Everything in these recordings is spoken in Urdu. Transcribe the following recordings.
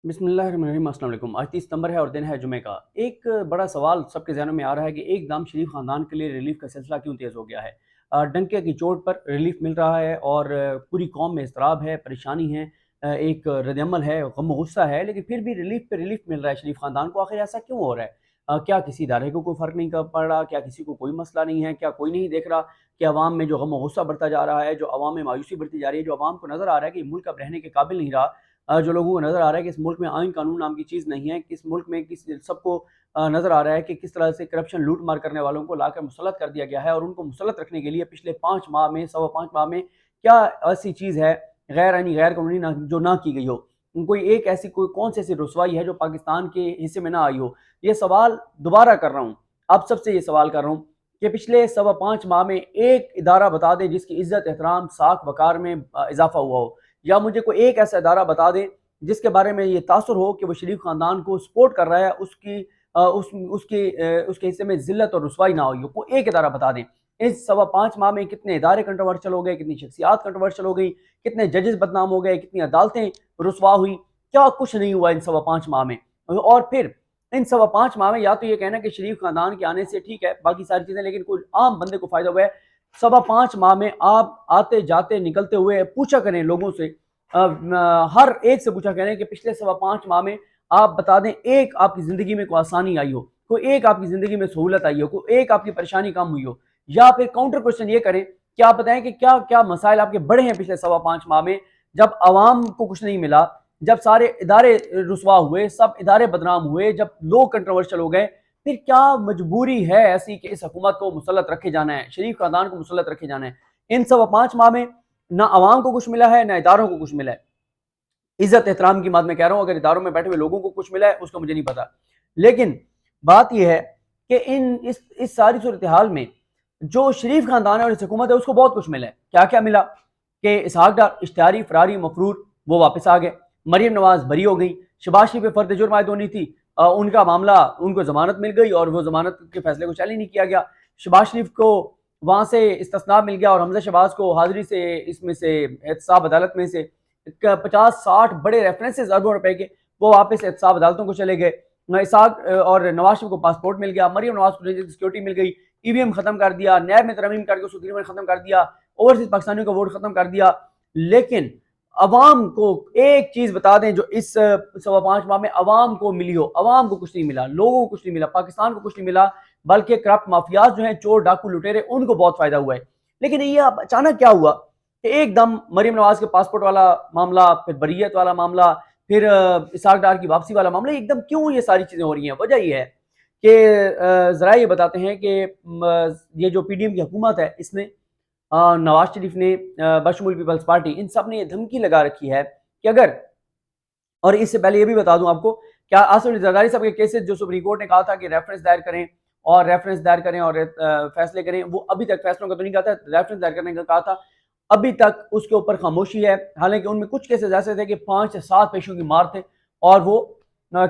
بسم اللہ الرحمن الرحیم۔ السلام علیکم۔ آج 30 ستمبر ہے اور دن ہے جمعے کا۔ ایک بڑا سوال سب کے ذہنوں میں آ رہا ہے کہ ایک دم شریف خاندان کے لیے ریلیف کا سلسلہ کیوں تیز ہو گیا ہے؟ ڈنکے کی چوٹ پر ریلیف مل رہا ہے اور پوری قوم میں اضطراب ہے، پریشانی ہے، ایک رد عمل ہے، غم و غصہ ہے، لیکن پھر بھی ریلیف پہ ریلیف مل رہا ہے شریف خاندان کو۔ آخر ایسا کیوں ہو رہا ہے؟ کیا کسی ادارے کو کوئی فرق نہیں پڑ رہا؟ کیا کسی کو کوئی مسئلہ نہیں ہے؟ کیا کوئی نہیں دیکھ رہا کہ عوام میں جو غم و غصہ بڑھتا جا رہا ہے، جو عوام میں مایوسی بڑھتی جا رہی ہے، جو عوام کو نظر آ رہا ہے کہ یہ ملک اب رہنے کے قابل نہیں رہا، جو لوگوں کو نظر آ رہا ہے کہ اس ملک میں آئین قانون نام کی چیز نہیں ہے، کہ اس ملک میں سب کو نظر آ رہا ہے کہ کس طرح سے کرپشن لوٹ مار کرنے والوں کو لا کر مسلط کر دیا گیا ہے، اور ان کو مسلط رکھنے کے لیے پچھلے 5 ماہ میں 5.25 ماہ میں کیا ایسی چیز ہے غیر آئینی غیر قانونی جو نہ کی گئی ہو؟ کوئی ایک ایسی کوئی کون سی ایسی رسوائی ہے جو پاکستان کے حصے میں نہ آئی ہو؟ یہ سوال دوبارہ کر رہا ہوں، آپ سب سے یہ سوال کر رہا ہوں کہ پچھلے 5.25 ماہ میں ایک ادارہ بتا دیں جس کی عزت احترام ساکھ وقار میں اضافہ ہوا ہو، یا مجھے کوئی ایک ایسا ادارہ بتا دیں جس کے بارے میں یہ تاثر ہو کہ وہ شریف خاندان کو سپورٹ کر رہا ہے، اس کے حصے میں ذلت اور رسوائی نہ ہوئی ہو۔ کوئی ایک ادارہ بتا دیں۔ اس 5.25 ماہ میں کتنے ادارے کنٹروورشل ہو گئے، کتنی شخصیات کنٹروورشل ہو گئی، کتنے ججز بدنام ہو گئے، کتنی عدالتیں رسوا ہوئی؟ کیا کچھ نہیں ہوا ان 5.25 ماہ میں؟ اور پھر ان 5.25 ماہ میں یا تو یہ کہنا کہ شریف خاندان کے آنے سے ٹھیک ہے باقی ساری چیزیں، لیکن کوئی عام بندے کو فائدہ ہوا ہے؟ 5.25 ماہ میں آپ آتے جاتے نکلتے ہوئے پوچھا کریں لوگوں سے، ہر ایک سے پوچھا کریں کہ پچھلے 5.25 ماہ میں آپ بتا دیں ایک آپ کی زندگی میں کوئی آسانی آئی ہو، کوئی ایک آپ کی زندگی میں سہولت آئی ہو، کوئی ایک آپ کی پریشانی کم ہوئی ہو؟ یا پھر کاؤنٹر کوشچن یہ کریں کہ آپ بتائیں کہ کیا کیا مسائل آپ کے بڑے ہیں پچھلے 5.25 ماہ میں، جب عوام کو کچھ نہیں ملا، جب سارے ادارے رسوا ہوئے، سب ادارے بدنام ہوئے، جب لوگ کنٹروورشل ہو گئے، پھر کیا مجبوری ہے ایسی کہ اس حکومت کو مسلط رکھے جانا ہے، شریف خاندان کو مسلط رکھے جانا ہے؟ ان 5.25 ماہ میں نہ عوام کو کچھ ملا ہے، نہ اداروں کو کچھ ملا ہے۔ عزت احترام کی بات میں کہہ رہا ہوں، اگر اداروں میں بیٹھے ہوئے لوگوں کو کچھ ملا ہے اس کا مجھے نہیں پتا، لیکن بات یہ ہے کہ اس ساری صورتحال میں جو شریف خاندان ہے اور اس حکومت ہے اس کو بہت کچھ ملا ہے۔ کیا کیا ملا؟ کہ اسحاق ڈار، اشتہاری، فراری، مفرور وہ واپس آ گئے، مریم نواز بری ہو گئی، شباز شریف پہ فرد جرم عائد ہونی تھی، ان کا معاملہ، ان کو ضمانت مل گئی اور وہ ضمانت کے فیصلے کو چیلنج نہیں کیا گیا۔ شباز شریف کو وہاں سے استثناء مل گیا اور حمزہ شہباز کو حاضری سے اس میں سے احتساب عدالت میں سے 50-60 بڑے ریفرنسز اربوں روپے کے وہ واپس احتساب عدالتوں کو چلے گئے۔ اسحاق اور نواز شریف کو پاسپورٹ مل گیا، مریم نواز کو سیکورٹی مل گئی، ای وی ایم ختم کر دیا، نیب میں ترمیم کر کے اس کو ختم کر دیا، اوورسیز پاکستانیوں کا ووٹ ختم کر دیا۔ لیکن عوام کو ایک چیز بتا دیں جو اس 5.25 ماہ میں عوام کو ملی ہو، عوام کو کچھ نہیں ملا، لوگوں کو کچھ نہیں ملا، پاکستان کو کچھ نہیں ملا، بلکہ کرپٹ مافیاز جو ہیں، چور ڈاکو لٹیرے، ان کو بہت فائدہ ہوا ہے۔ لیکن یہ اب اچانک کیا ہوا کہ ایک دم مریم نواز کے پاسپورٹ والا معاملہ، پھر بریت والا معاملہ، پھر اسحاق ڈار کی واپسی والا معاملہ، ایک دم کیوں یہ ساری چیزیں ہو رہی ہیں؟ وجہ یہ ہے کہ ذرائع یہ بتاتے ہیں کہ یہ جو پی ڈی ایم کی حکومت ہے، اس نے نواز شریف نے، بشمول پیپلز پارٹی، ان سب نے یہ دھمکی لگا رکھی ہے کہ اگر، اور اس سے پہلے یہ بھی بتا دوں آپ کو، کیا آصف علی زرداری صاحب کے کیسز جو سپریم کورٹ نے کہا تھا کہ ریفرنس دائر کریں اور فیصلے کریں، وہ ابھی تک فیصلوں کا تو نہیں کہا تھا، ریفرنس دائر کرنے کا کہا تھا، ابھی تک اس کے اوپر خاموشی ہے۔ حالانکہ ان میں کچھ کیسز ایسے تھے کہ 5 سے 7 پیشوں کی مار تھے اور وہ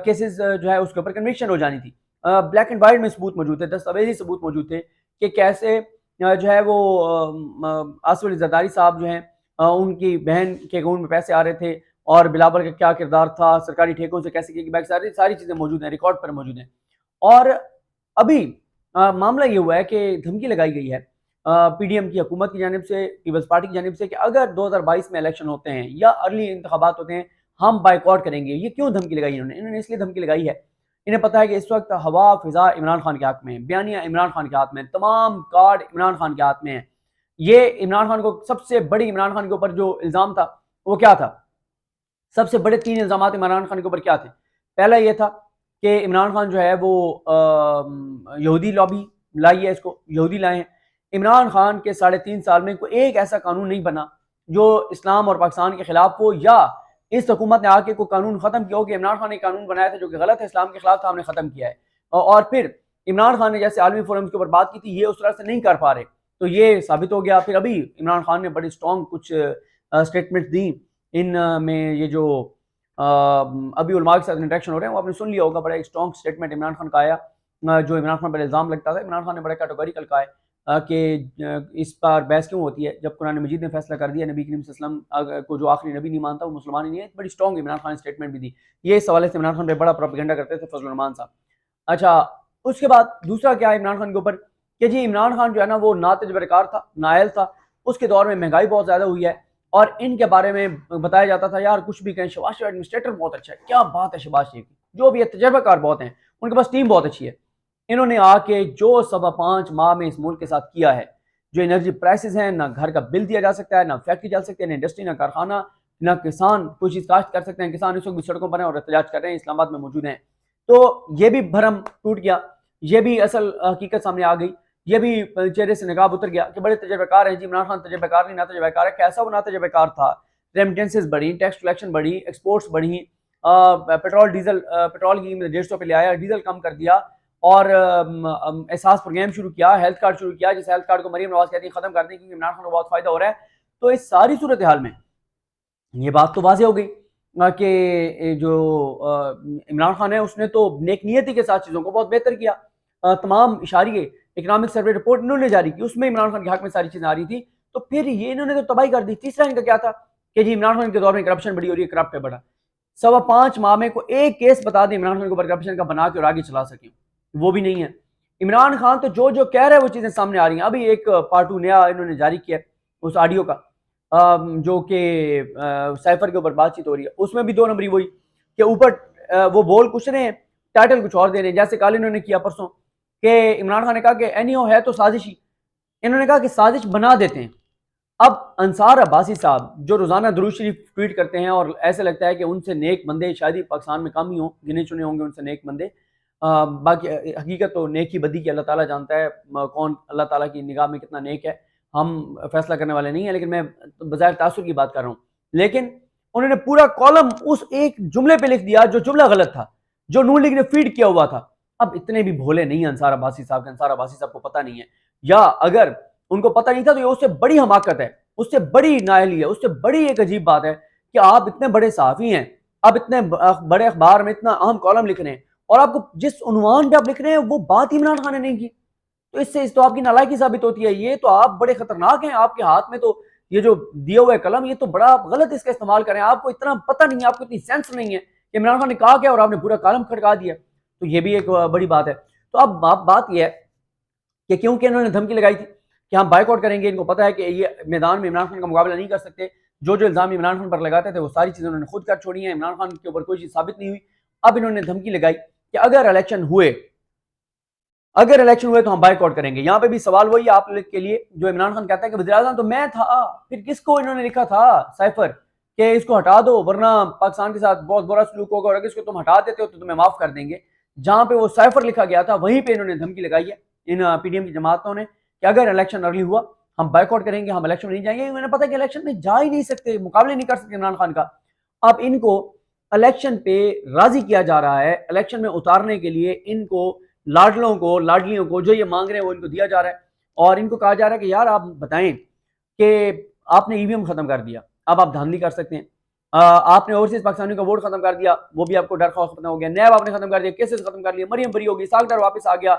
کیسز جو ہے اس کے اوپر کنوکشن ہو جانی تھی۔ بلیک اینڈ وائٹ میں ثبوت موجود تھے، دستاویزی ثبوت موجود تھے کہ کیسے جو ہے وہ آصف علی زرداری صاحب جو ہیں، ان کی بہن کے اکاؤنٹ میں پیسے آ رہے تھے، اور بلاول کا کیا کردار تھا، سرکاری ٹھیکوں سے کیسے کی بیک، ساری چیزیں موجود ہیں، ریکارڈ پر موجود ہیں۔ اور ابھی معاملہ یہ ہوا ہے کہ دھمکی لگائی گئی ہے پی ڈی ایم کی حکومت کی جانب سے، پیپلز پارٹی کی جانب سے، کہ اگر 2022 میں الیکشن ہوتے ہیں یا ارلی انتخابات ہوتے ہیں ہم بائیکاٹ کریں گے۔ یہ کیوں دھمکی لگائی انہوں نے اس لیے دھمکی لگائی ہے، انہیں پتا ہے کہ اس وقت ہوا فضا عمران خان کے ہاتھ میں ہے، بیانیہ عمران خان کے ہاتھ میں، تمام کارڈ عمران خان کے ہاتھ میں ہیں۔ یہ عمران خان کو سب سے بڑی، عمران خان کے اوپر جو الزام تھا وہ کیا تھا؟ سب سے بڑے 3 الزامات عمران خان کے اوپر کیا تھے؟ پہلا یہ تھا کہ عمران خان جو ہے وہ یہودی لابی لائی ہے، اس کو یہودی لائے ہیں۔ عمران خان کے 3.5 سال میں کوئی ایک ایسا قانون نہیں بنا جو اسلام اور پاکستان کے خلاف ہو، یا اس حکومت نے آ کے کوئی قانون ختم کیا ہو کہ عمران خان نے قانون بنایا تھا جو کہ غلط ہے، اسلام کے خلاف تھا، ہم نے ختم کیا ہے۔ اور پھر عمران خان نے جیسے عالمی فورمز کے اوپر بات کی تھی، یہ اس طرح سے نہیں کر پا رہے، تو یہ ثابت ہو گیا۔ پھر ابھی عمران خان نے بڑی سٹرونگ کچھ سٹیٹمنٹ دیں، ان میں یہ جو ابھی علماء کے ساتھ انٹریکشن ہو رہے ہیں وہ آپ نے سن لیا ہوگا، بڑا ایک سٹرونگ سٹیٹمنٹ عمران خان کا آیا، جو عمران خان پر الزام لگتا تھا، عمران خان نے بڑا کیٹیگوریکل کہا ہے کہ اس پر بحث کیوں ہوتی ہے جب قرآن مجید نے فیصلہ کر دیا نبی کریم صلی اللہ علیہ وسلم کو جو آخری نبی نہیں مانتا وہ مسلمان ہی نہیں ہے. بڑی اسٹرانگ عمران خان اسٹیٹمنٹ بھی دی. یہ اس حوالے سے عمران خان پہ بڑا پروپیگنڈا کرتے تھے فضل الرحمان صاحب. اچھا اس کے بعد دوسرا کیا ہے عمران خان کے اوپر کہ جی عمران خان جو ہے نا وہ نہ تجربہ کار تھا نائل تھا. اس کے دور میں مہنگائی بہت زیادہ ہوئی ہے اور ان کے بارے میں بتایا جاتا تھا یار کچھ بھی کہیں شہباز شریف ایڈمنسٹریٹر بہت اچھا ہے. کیا بات ہے شہباز شریف کی, جو بھی ہے تجربہ کار بہت ہیں, ان کے پاس ٹیم بہت اچھی ہے. انہوں نے آ کے جو 5.25 ماہ میں اس ملک کے ساتھ کیا ہے, جو انرجی پرائسز ہیں, نہ گھر کا بل دیا جا سکتا ہے, نہ فیکٹری چل سکتی ہے, نہ انڈسٹری, نہ کارخانہ, نہ کسان کوئی چیز کاشت کر سکتے ہیں. کسان اس وقت بھی سڑکوں پر ہیں اور احتجاج کر رہے ہیں, اسلام آباد میں موجود ہیں. تو یہ بھی بھرم ٹوٹ گیا, یہ بھی اصل حقیقت سامنے آ گئی, یہ بھی چہرے سے نقاب اتر گیا کہ بڑے تجربہ کار ہیں. جی عمران خان تجربہ کار نہیں, نہ تجربہ کار ہے. کیسا وہ نہ تجربہ کار تھا؟ ریمیٹنسز بڑھی, ٹیکس کلیکشن بڑھی, ایکسپورٹس بڑھی, پیٹرول ڈیزل, پیٹرول کی 150 پہ لے آیا, ڈیزل کم کر دیا, اور احساس پروگرام شروع کیا, ہیلتھ کارڈ شروع کیا, جس ہیلتھ کارڈ کو مریم نواز کہتی ہے ختم کر دیں کیونکہ عمران خان کو بہت فائدہ ہو رہا ہے. تو اس ساری صورتحال میں یہ بات تو واضح ہو گئی کہ جو عمران خان ہے اس نے تو نیک نیتی کے ساتھ چیزوں کو بہت بہتر کیا. تمام اشاریے اکنامک سروے رپورٹ انہوں نے جاری کی, اس میں عمران خان کے حق میں ساری چیزیں آ رہی تھی. تو پھر یہ انہوں نے تو تباہی کر دی. تیسرا ان کا کیا تھا کہ جی عمران خان کے دور میں کرپشن بڑی ہو رہی ہے, کرپٹ پہ بڑا. 5.25 ماہ میں کوئی ایک کیس بتا دیں عمران خان کے اوپر کرپشن کا بنا کے اور آگے چلا سکیں, وہ بھی نہیں ہے. عمران خان تو جو کہہ رہے ہیں وہ چیزیں سامنے آ رہی ہیں. ابھی ایک پارٹ 2 نیا انہوں نے جاری کیا اس آڈیو کا, جو کہ سائفر کے اوپر بات چیت ہو رہی ہے. اس میں بھی 2 نمبری وہی کہ اوپر وہ بول کچھ رہے ہیں, ٹائٹل کچھ اور دے رہے ہیں. جیسے کل انہوں نے کیا پرسوں کہ عمران خان نے کہا کہ اینی ہو ہے تو سازشی, انہوں نے کہا کہ سازش بنا دیتے ہیں. اب انصار عباسی صاحب جو روزانہ درود شریف ٹویٹ کرتے ہیں اور ایسے لگتا ہے کہ ان سے نیک بندے شاید ہی پاکستان میں کم ہی ہوں, گنے چنے ہوں گے ان سے نیک بندے. باقی حقیقت تو نیکی بدی کی اللہ تعالیٰ جانتا ہے, کون اللہ تعالیٰ کی نگاہ میں کتنا نیک ہے, ہم فیصلہ کرنے والے نہیں ہیں. لیکن میں بظاہر تاثر کی بات کر رہا ہوں. لیکن انہوں نے پورا کالم اس ایک جملے پہ لکھ دیا جو جملہ غلط تھا, جو نون لیگ نے فیڈ کیا ہوا تھا. اب اتنے بھی بھولے نہیں ہیں انصار عباسی صاحب کے, انصار عباسی صاحب کو پتہ نہیں ہے, یا اگر ان کو پتہ نہیں تھا تو یہ اس سے بڑی حماقت ہے, اس سے بڑی نااہلی ہے, اس سے بڑی ایک عجیب بات ہے کہ آپ اتنے بڑے صحافی ہیں, آپ اتنے بڑے اخبار میں اتنا اہم کالم لکھ رہے ہیں, اور آپ کو جس عنوان پہ آپ لکھ رہے ہیں وہ بات عمران خان نے نہیں کی. تو اس سے تو آپ کی نالائکی ثابت ہوتی ہے. یہ تو آپ بڑے خطرناک ہیں, آپ کے ہاتھ میں تو یہ جو دیا ہوا ہے قلم, یہ تو بڑا غلط اس کا استعمال کریں. آپ کو اتنا پتہ نہیں ہے, آپ کو اتنی سینس نہیں ہے کہ عمران خان نے کہا کیا اور آپ نے پورا کالم کھڑکا دیا. تو یہ بھی ایک بڑی بات ہے. تو اب بات یہ ہے کہ کیونکہ انہوں نے دھمکی لگائی تھی کہ ہم بائیک آؤٹ کریں گے, ان کو پتہ ہے کہ یہ میدان میں عمران خان کا مقابلہ نہیں کر سکتے. جو الزام عمران خان پر لگاتے تھے وہ ساری چیزیں انہوں نے خود کر چھوڑی ہیں, عمران خان کے اوپر کوئی چیز ثابت نہیں ہوئی. اب انہوں نے دھمکی لگائی کہ اگر الیکشن ہوئے تو ہم بائیک آؤٹ کریں گے. یہاں پہ بھی سوال وہی آپ کے لیے جو عمران خان کہتا ہے کہ وزیر اعظم تو میں تھا, پھر کس کو انہوں نے لکھا تھا سائفر کہ اس کو ہٹا دو ورنہ پاکستان کے ساتھ بہت برا سلوک ہوگا, اور اگر اس کو تم ہٹا دیتے ہو تو تمہیں معاف کر دیں گے. جہاں پہ وہ سائفر لکھا گیا تھا وہیں پہ انہوں نے دھمکی لگائی ہے ان پی ڈی ایم کی جماعتوں نے کہ اگر الیکشن ارلی ہوا ہم بائیک آؤٹ کریں گے, ہم الیکشن میں نہیں جائیں گے. انہیں پتا کہ الیکشن میں جا ہی نہیں سکتے, مقابلے نہیں کر سکتے عمران خان کا. اب ان کو الیکشن پہ راضی کیا جا رہا ہے, الیکشن میں اتارنے کے لیے ان کو لاڈلوں کو لاڈلیوں کو جو یہ مانگ رہے ہیں وہ ان کو دیا جا رہا ہے, اور ان کو کہا جا رہا ہے کہ یار آپ بتائیں کہ آپ نے ای وی ایم ختم کر دیا, اب آپ دھاندلی کر سکتے ہیں. آپ نے اوورسیز پاکستانیوں کا ووٹ ختم کر دیا, وہ بھی آپ کو ڈر خوف ختم ہو گیا. نیب آپ نے ختم کر دیا, کیسز ختم کر لیا, مریم بری ہو گئی, ساکھ واپس آ گیا.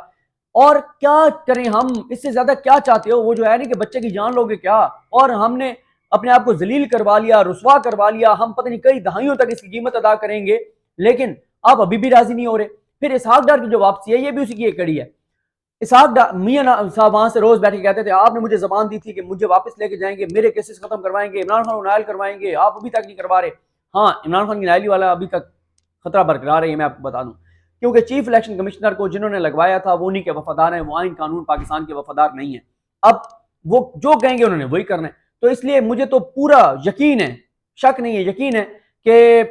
اور کیا کریں ہم, اس سے زیادہ کیا چاہتے ہو؟ وہ جو ہے نا کہ بچے کی جان لوگے کیا, اور ہم نے اپنے آپ کو ذلیل کروا لیا, رسوا کروا لیا, ہم پتہ نہیں کئی دہائیوں تک اس کی قیمت ادا کریں گے, لیکن آپ ابھی بھی راضی نہیں ہو رہے. پھر اسحاق ڈار کی جو واپسی ہے یہ بھی اسی کی ایک کڑی ہے. اسحاق میاں صاحب وہاں سے روز بیٹھ کے کہتے تھے آپ نے مجھے زبان دی تھی کہ مجھے واپس لے کے جائیں گے, میرے کیسز ختم کروائیں گے, عمران خان کو نائل کروائیں گے, آپ ابھی تک نہیں کروا رہے. ہاں عمران خان کی نائلی والا ابھی تک خطرہ برقرار ہے, یہ میں آپ کو بتا دوں, کیونکہ چیف الیکشن کمشنر کو جنہوں نے لگوایا تھا وہ انہی کے وفادار ہیں, وہ آئین قانون پاکستان کے وفادار نہیں ہیں. اب وہ جو کہیں گے انہوں نے وہی کرنا ہے. تو اس لیے مجھے تو پورا یقین ہے, شک نہیں ہے, یقین ہے کہ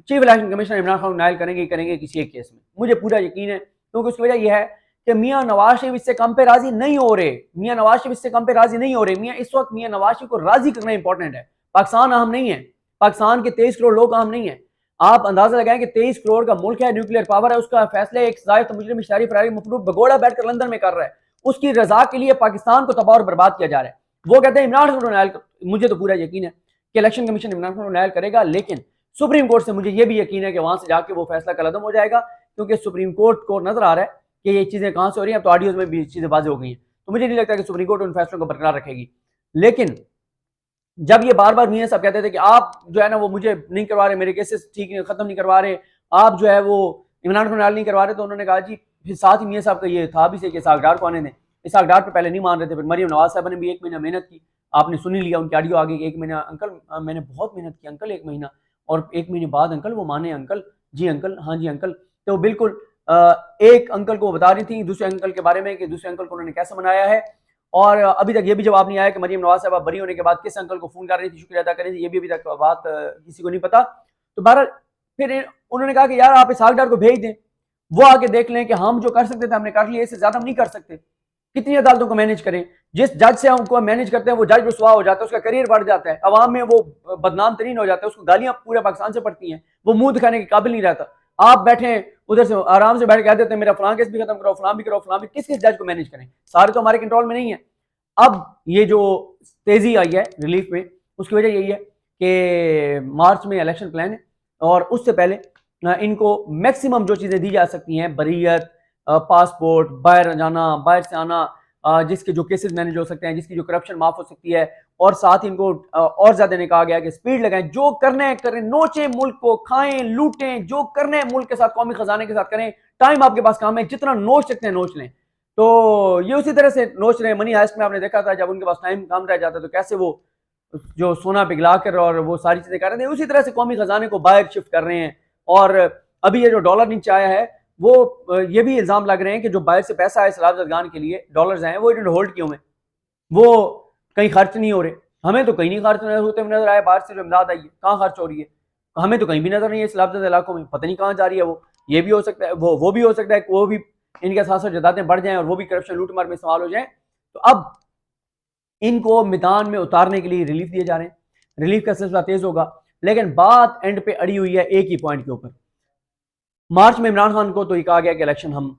chief election commissioner Imran Khan کو نائل کریں گے کسی ایک کیس میں, مجھے پورا یقین ہے. کیونکہ اس کی وجہ یہ ہے کہ میاں نواز شریف اس سے کم پہ راضی نہیں ہو رہے, میاں نواز شریف اس سے کم پہ راضی نہیں ہو رہے. میاں اس وقت میاں نواز شریف کو راضی کرنا امپورٹنٹ ہے. پاکستان اہم نہیں ہے, پاکستان کے 23 کروڑ لوگ اہم نہیں ہیں. آپ اندازہ لگائیں کہ 23 کروڑ کا ملک ہے, نیوکلیر پاور ہے, اس کا فیصلہ ایک ضائع مجرم اشاری فراری مفروض بگوڑا بیٹھ کر لندن میں کر رہا ہے. اس کی رضا کے لیے پاکستان کو تباہ اور برباد کیا جا رہا ہے. وہ کہتے ہیں عمران خان کو نائل, مجھے تو پورا یقین ہے کہ الیکشن کمیشن عمران خان کو نائل کرے گا, لیکن سپریم کورٹ سے مجھے یہ بھی یقین ہے کہ وہاں سے جا کے وہ فیصلہ کالعدم ہو جائے گا, کیونکہ سپریم کورٹ کو نظر آ رہا ہے کہ یہ چیزیں کہاں سے ہو رہی ہیں. اب تو آڈیوز میں بھی چیزیں واضح ہو گئی ہیں. تو مجھے نہیں لگتا کہ سپریم کورٹ ان فیصلوں کو برقرار رکھے گی. لیکن جب یہ بار بار میاں صاحب کہتے تھے کہ آپ جو ہے نا وہ مجھے نہیں کروا رہے, میرے کیسز ٹھیک ختم نہیں کروا رہے, آپ جو ہے وہ عمران خان نہیں کروا رہے, تو انہوں نے کہا جی پھر ساتھ ہی میاں صاحب کا یہ تھا بھی سے کہ اسحاق ڈار کو آنے دیں. اسحاق ڈار پہ پہلے نہیں مان رہے تھے, پھر مریم نواز صاحبہ نے بھی 1 مہینہ محنت کی, آپ نے سنی لیا ان کی آڈیو آگے کہ 1 مہینہ انکل میں نے بہت محنت کی انکل 1 مہینہ, اور 1 مہینے بعد انکل وہ مانے انکل, جی انکل, ہاں جی انکل. تو بالکل ایک انکل کو بتا رہی تھی دوسرے انکل کے بارے میں کہ دوسرے انکل کو انہوں نے کیسے منایا ہے, اور ابھی تک یہ بھی جواب نہیں آیا کہ مریم نواز صاحبہ بری ہونے کے بعد کس انکل کو فون کر رہی تھی شکریہ ادا کر رہی تھی, یہ بھی ابھی تک بات کسی کو نہیں پتا. تو بہرحال پھر انہوں نے کہا کہ یار آپ اسحاق ڈار کو بھیج دیں, وہ آ کے دیکھ لیں کہ ہم جو کر سکتے تھے ہم نے کر لیا, اس سے زیادہ ہم نہیں کر سکتے. کتنی عدالتوں کو مینیج کریں, جس جج سے ہم کو مینیج کرتے ہیں وہ جج رسوا ہو جاتا ہے, اس کا کریئر بڑھ جاتا ہے, عوام میں وہ بدنام ترین ہو جاتا ہے, اس کو گالیاں پورے پاکستان سے پڑتی ہیں, وہ منہ دکھانے کے قابل نہیں رہتا. آپ بیٹھے ہیں ادھر سے آرام سے بیٹھ کے کہہ دیتے ہیں میرا فلاں کیس بھی ختم کرو, فلاں بھی کرو, فلاں بھی, کس جج کو مینیج کریں, سارے تو ہمارے کنٹرول میں نہیں ہیں. اب یہ جو تیزی آئی ہے ریلیف میں, اس کی وجہ یہی ہے کہ مارچ میں الیکشن پلان ہے, اور اس سے پہلے ان کو میکسیمم جو چیزیں دی جا سکتی ہیں, بریت, پاسپورٹ, باہر جانا, باہر سے آنا, جس کے جو کیسز مینیج ہو سکتے ہیں, جس کی جو کرپشن معاف ہو سکتی ہے, اور ساتھ ہی ان کو اور زیادہ نے کہا گیا کہ سپیڈ لگائیں, جو کرنا ہے کریں, نوچیں ملک کو, کھائیں لوٹیں, جو کرنا ہے ملک کے ساتھ قومی خزانے کے ساتھ کریں, ٹائم آپ کے پاس کام ہے, جتنا نوچ سکتے ہیں نوچ لیں. تو یہ اسی طرح سے نوچ رہے ہیں. منی ہائسٹ میں آپ نے دیکھا تھا جب ان کے پاس ٹائم کام رہ جاتا تو کیسے وہ جو سونا پگھلا کر اور وہ ساری چیزیں کر رہے تھے, اسی طرح سے قومی خزانے کو باہر شفٹ کر رہے ہیں. اور ابھی یہ جو ڈالر نیچے آیا ہے, وہ یہ بھی الزام لگ رہے ہیں کہ جو باہر سے پیسہ آئے سیلاب زدگان کے لیے ڈالرز ہیں, وہ انہوں نے ہولڈ کیے ہوئے, وہ کہیں خرچ نہیں ہو رہے. ہمیں تو کہیں نہیں خرچ ہوتے ہوئے نظر آئے, باہر سے جو امداد آئی ہے کہاں خرچ ہو رہی ہے, ہمیں تو کہیں بھی نظر نہیں ہے سیلاب زدہ علاقوں میں, پتہ نہیں کہاں جا رہی ہے وہ. یہ بھی ہو سکتا ہے, وہ بھی ہو سکتا ہے کہ وہ بھی ان کے ساتھ جدادیں بڑھ جائیں اور وہ بھی کرپشن لوٹ مار میں استعمال ہو جائیں. تو اب ان کو میدان میں اتارنے کے لیے ریلیف دیے جا رہے ہیں, ریلیف کا سلسلہ تیز ہوگا. لیکن بات اینڈ پہ اڑی ہوئی ہے ایک ہی پوائنٹ کے اوپر. مارچ میں عمران خان کو تو یہ کہا گیا کہ الیکشن ہم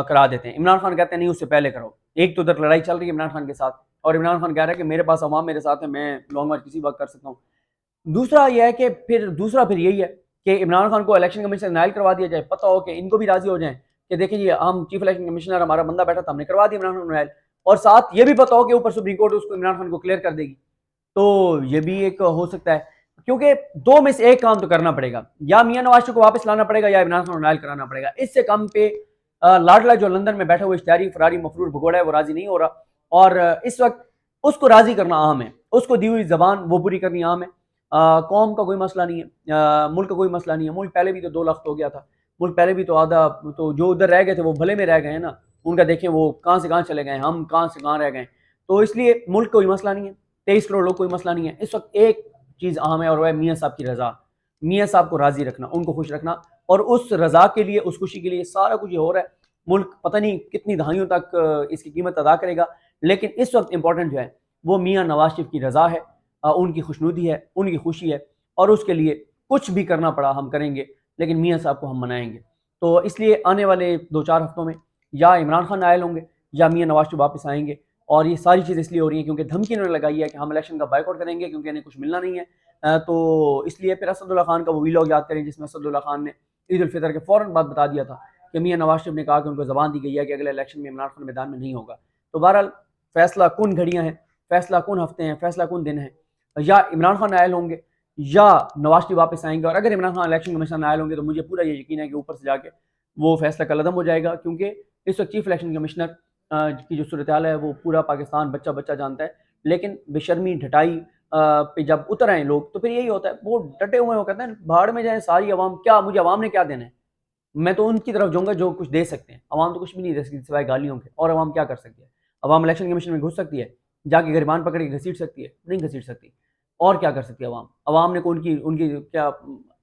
کرا دیتے ہیں, عمران خان کہتے ہیں نہیں اس سے پہلے کرو. ایک تو ادھر لڑائی چل رہی ہے عمران خان کے ساتھ, اور عمران خان کہہ رہا ہے کہ میرے پاس عوام میرے ساتھ ہے, میں لانگ مارچ کسی وقت کر سکتا ہوں. دوسرا یہ ہے کہ پھر یہی ہے کہ عمران خان کو الیکشن کمیشن نائل کروا دیا جائے, پتہ ہو کہ ان کو بھی راضی ہو جائیں کہ دیکھیں یہ ہم چیف الیکشن کمشنر ہمارا بندہ بیٹھا تھا, ہم نے کروا دیا عمران خان نائل, اور ساتھ یہ بھی پتہ ہو کہ اوپر سپریم کورٹ اس کو عمران خان کو کلیئر کر دے گی. تو یہ بھی ایک ہو سکتا ہے, کیونکہ دو میں سے ایک کام تو کرنا پڑے گا, یا میاں نواز شریف کو واپس لانا پڑے گا یا عمران خان کو نائل کرانا پڑے گا. اس سے کم پہ لاڈلا جو لندن میں بیٹھے ہوئے اشتہاری فراری مفرور بھگوڑا ہے وہ راضی نہیں ہو رہا, اور اس وقت اس کو راضی کرنا اہم ہے, اس کو دی ہوئی زبان وہ پوری کرنی اہم ہے. قوم کا کوئی مسئلہ نہیں ہے, ملک کا کوئی مسئلہ نہیں ہے. ملک پہلے بھی تو 2 لاکھ ہو گیا تھا, ملک پہلے بھی تو آدھا, تو جو ادھر رہ گئے تھے وہ بھلے میں رہ گئے ہیں نا, ان کا دیکھیں وہ کہاں سے کہاں چلے گئے, ہم کہاں سے کہاں رہ گئے. تو اس لیے ملک کوئی مسئلہ نہیں ہے, 23 کروڑ لوگ کوئی مسئلہ نہیں ہے. اس وقت ایک چیز اہم ہے اور وہ ہے میاں صاحب کی رضا, میاں صاحب کو راضی رکھنا, ان کو خوش رکھنا, اور اس رضا کے لیے, اس خوشی کے لیے سارا کچھ یہ ہو رہا ہے. ملک پتہ نہیں کتنی دہائیوں تک اس کی قیمت ادا کرے گا, لیکن اس وقت امپورٹنٹ جو ہے وہ میاں نواز شریف کی رضا ہے, ان کی خوشنودی ہے, ان کی خوشی ہے, اور اس کے لیے کچھ بھی کرنا پڑا ہم کریں گے, لیکن میاں صاحب کو ہم منائیں گے. تو اس لیے آنے والے 2-4 ہفتوں میں یا عمران خان نائل ہوں گے یا میاں نواز شریف واپس آئیں گے. اور یہ ساری چیز اس لیے ہو رہی ہیں کیونکہ دھمکی انہوں نے لگائی ہے کہ ہم الیکشن کا بائیکاٹ کریں گے کیونکہ انہیں کچھ ملنا نہیں ہے. تو اس لیے پھر اسد اللہ خان کا وہ ویلاگ یاد کریں جس میں اسد اللہ خان نے عید الفطر کے فوراً بعد بتا دیا تھا کہ میاں نواز شریف نے کہا کہ ان کو زبان دی گئی ہے کہ اگلے الیکشن میں عمران خان میدان میں نہیں ہوگا. تو بہرحال فیصلہ کن گھڑیاں ہیں, فیصلہ کن ہفتے ہیں, فیصلہ کن دن ہیں. یا عمران خان نائل ہوں گے یا نواز شریف واپس آئیں گے, اور اگر عمران خان الیکشن کمیشن نائل ہوں گے تو مجھے پورا یہ یقین ہے کہ اوپر سے جا کے وہ فیصلہ کل عدم ہو جائے گا, کیونکہ اس وقت چیف الیکشن کمشنر کی جو صورتحال ہے وہ پورا پاکستان بچہ بچہ جانتا ہے. لیکن بے شرمی ڈھٹائی پہ جب اتر آئیں لوگ تو پھر یہی ہوتا ہے, وہ ڈٹے ہوئے وہ کہتے ہیں بھاڑ میں جائیں ساری عوام, کیا مجھے عوام نے کیا دینا ہے, میں تو ان کی طرف جاؤں گا جو کچھ دے سکتے ہیں. عوام تو کچھ بھی نہیں دے سکتی سوائے گالیوں کے, اور عوام کیا کر سکتی ہے؟ عوام الیکشن کمیشن میں گھس سکتی ہے, جا کے گریبان پکڑ کے گھسیٹ سکتی ہے؟ نہیں گھسیٹ سکتی. اور کیا کر سکتی ہے عوام؟ عوام نے ان کی کیا,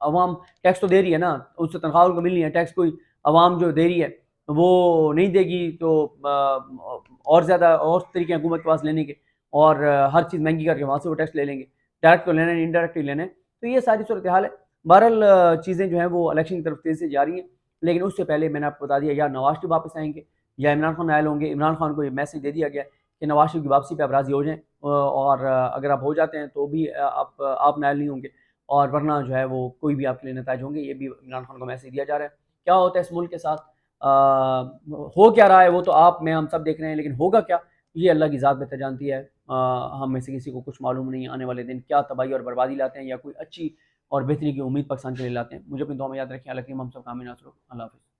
عوام ٹیکس تو دے رہی ہے نا, اس سے تنخواہ کو ملنی ہے, ٹیکس کوئی عوام جو دے رہی ہے وہ نہیں دے گی تو اور زیادہ اور طریقے حکومت کے پاس لینے کے, اور ہر چیز مہنگی کر کے وہاں سے وہ ٹیکس لے لیں گے, ڈائریکٹ تو لینا ہے انڈائریکٹلی لینا ہے. تو یہ ساری صورتحال ہے. بہرحال چیزیں جو ہیں وہ الیکشن کی طرف تیزی سے جا رہی ہیں, لیکن اس سے پہلے میں نے آپ کو بتا دیا یا نواز شریف واپس آئیں گے یا عمران خان نائل ہوں گے. عمران خان کو یہ میسج دے دیا گیا کہ نواز شریف کی واپسی پہ آپ راضی ہو جائیں, اور اگر آپ ہو جاتے ہیں تو بھی آپ نائل نہیں ہوں گے, اور ورنہ جو ہے وہ کوئی بھی آپ کے لیے نتائج ہوں گے. یہ بھی عمران خان کو میسج دیا جا رہا ہے. کیا ہوتا ہے اس ملک کے ساتھ, ہو کیا رہا ہے وہ تو آپ میں ہم سب دیکھ رہے ہیں, لیکن ہوگا کیا یہ اللہ کی ذات بہتر جانتی ہے۔ ہم میں سے کسی کو کچھ معلوم نہیں آنے والے دن کیا تباہی اور بربادی لاتے ہیں یا کوئی اچھی اور بہتری کی امید پاکستان کے لیے لاتے ہیں۔ مجھے اپنی دعا میں یاد رکھیں۔ اللہ کریم ہم سب کامل ناصر ہو۔ اللہ حافظ۔